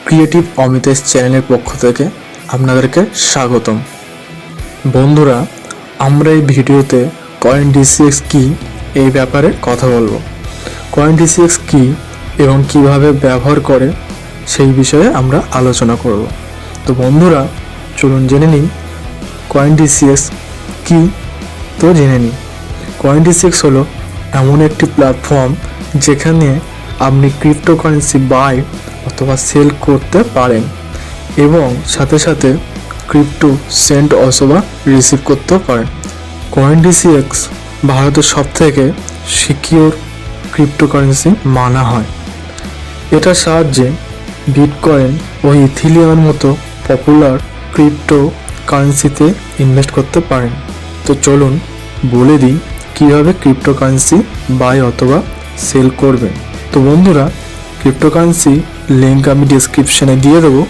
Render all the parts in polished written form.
Creative Amitesh চ্যানেলের পক্ষ থেকে আপনাদেরকে স্বাগতম। বন্ধুরা, আমরা এই ভিডিওতে কয়েন DCX কী এই ব্যাপারে কথা বলবো। কয়েন DCX কী এবং কিভাবে ব্যবহার করে সেই বিষয়ে আমরা আলোচনা করব। তো বন্ধুরা, চলুন জেনে নিই কয়েন DCX কী। তো জেনে নিই, কয়েন DCX হলো এমন একটি প্ল্যাটফর্ম যেখানে আপনি ক্রিপ্টোকারেন্সি বাই অথবা সেল করতে পারেন এবং সাথে সাথে ক্রিপ্টো সেন্ড অথবা রিসিভ করতে পারেন। কয়েন DCX ভারতের সবথেকে সিকিউর ক্রিপ্টোকারেন্সি মানা হয়। এটার সাহায্যে বিটকয়েন ও ইথিলিয়ামের মতো পপুলার ক্রিপ্টো কারেন্সিতে ইনভেস্ট করতে পারেন। তো চলুন বলে দিই কীভাবে ক্রিপ্টোকারেন্সি বাই অথবা সেল করবেন। তো বন্ধুরা, ক্রিপ্টোকারেন্সি লিঙ্ক আমি ডিসক্রিপশানে দিয়ে দেবো,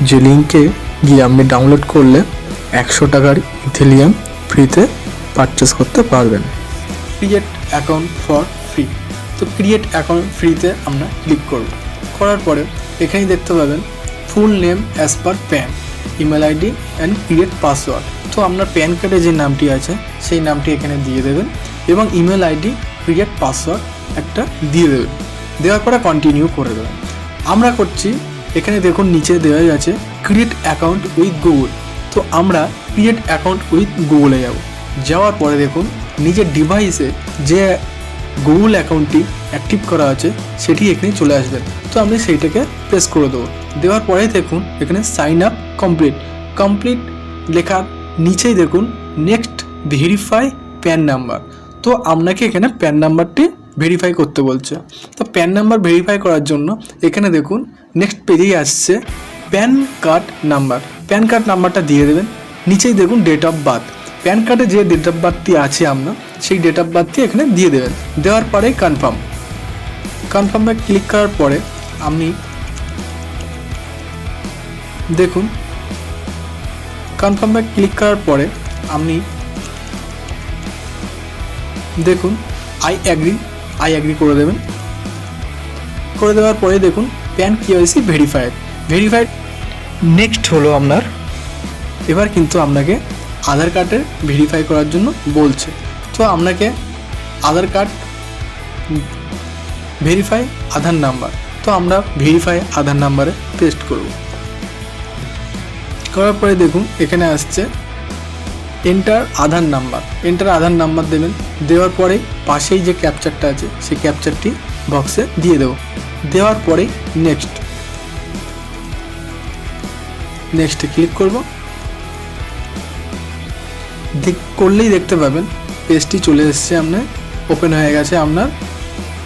যে লিঙ্কে গিয়ে আপনি ডাউনলোড করলে 100 টাকার ইথিলিয়াম ফ্রিতে পারচেস করতে পারবেন। Create account for free. তো ক্রিয়েট অ্যাকাউন্ট ফ্রিতে আমরা ক্লিক করব। করার পরে এখানেই দেখতে পাবেন full name as per pan, email ID and create password. তো আপনার প্যান কার্ডে যে নামটি আছে সেই নামটি এখানে দিয়ে দেবেন এবং ইমেল আইডি ক্রিয়েট পাসওয়ার্ড একটা দিয়ে দেবেন। দেওয়ার পরে কন্টিনিউ করে দেবেন। আমরা করছি, এখানে দেখুন নিচে দেওয়া আছে ক্রিয়েট অ্যাকাউন্ট উইথ গুগল। তো আমরা ক্রিয়েট অ্যাকাউন্ট উইথ গুগলে যাব। যাওয়ার পরে দেখুন নিজের ডিভাইসে যে গুগল অ্যাকাউন্টটি অ্যাক্টিভ করা আছে সেটি এখানে চলে আসবে। তো আমি সেইটাকে প্রেস করে দেবো। দেওয়ার পরে দেখুন এখানে সাইন আপ কমপ্লিট লেখার নিচেই দেখুন নেক্সট ভেরিফাই প্যান নাম্বার। তো আপনাকে এখানে প্যান নাম্বারটি ভেরিফাই করতে বলছে। তো প্যান নাম্বার ভেরিফাই করার জন্য এখানে দেখুন নেক্সট পেজেই আসছে pan card number. Pan card নাম্বারটা দিয়ে দেবেন। নিচেই দেখুন ডেট অফ বার্থ। প্যান কার্ডে যে ডেট অফ বার্থটি আছে আপনার, সেই ডেট অফ বার্থটি এখানে দিয়ে দেবেন। দেওয়ার পরে কনফার্মে ক্লিক করার পরে আপনি দেখুন কনফার্মে ক্লিক করার পরে আপনি দেখুন আই অ্যাগ্রি করে দেবেন। করে দেওয়ার পরে দেখুন প্যান KYC ভেরিফাইড। নেক্সট হলো আপনার, এবার কিন্তু আপনাকে আধার কার্ডের ভেরিফাই করার জন্য বলছে। তো আপনাকে আধার কার্ড ভেরিফাই আধার নাম্বার। তো আমরা ভেরিফাই আধার নাম্বারে পেস্ট করব। করার পরে দেখুন এখানে আসছে এন্টার আধার নাম্বার দেবেন। দেওয়ার পরে পাশেই যে ক্যাপচারটা আছে সেই ক্যাপচারটি বক্সে দিয়ে দেবো। দেওয়ার পরে নেক্সটে ক্লিক করব। করলেই দেখতে পাবেন পেজটি চলে এসেছে, আপনার ওপেন হয়ে গেছে। আপনার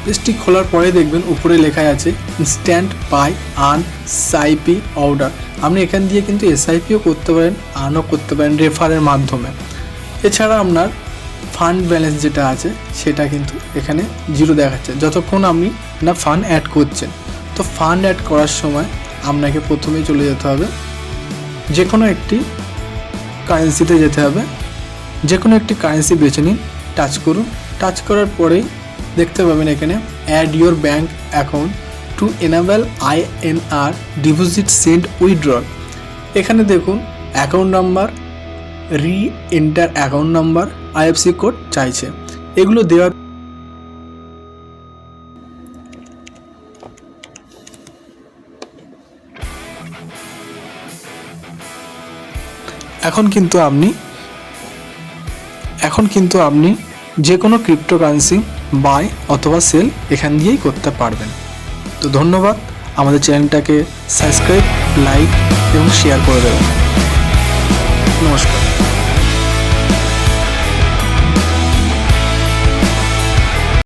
পেজটি খোলার পরে দেখবেন উপরে লেখা আছে instant buy earn SIP order. আপনি এখান দিয়ে কিন্তু SIPও করতে পারেন, আর্নও করতে পারেন রেফারের মাধ্যমে। এছাড়া আপনার ফান্ড ব্যালেন্স যেটা আছে সেটা কিন্তু এখানে 0 দেখাচ্ছে যতক্ষণ আপনি না ফান্ড অ্যাড করছেন। তো ফান্ড অ্যাড করার সময় আপনাকে প্রথমেই চলে যেতে হবে যে কোনো একটি কারেন্সিতে যেতে হবে। যে কোনো একটি কারেন্সি বেছে নিন, টাচ করুন। টাচ করার পরেই দেখতে পাবেন এখানে add your bank account to enable INR deposit send withdrawal. এখানে দেখুন account number, enter account number, IFSC code চাইছে। এগুলো দেওয়ার এখন কিন্তু আপনি যে কোনো ক্রিপ্টোকারেন্সি বাই অথবা সেল এখান দিয়েই করতে পারবেন। তো ধন্যবাদ। আমাদের চ্যানেলটাকে সাবস্ক্রাইব, লাইক এবং শেয়ার করে দেবেন। নমস্কার।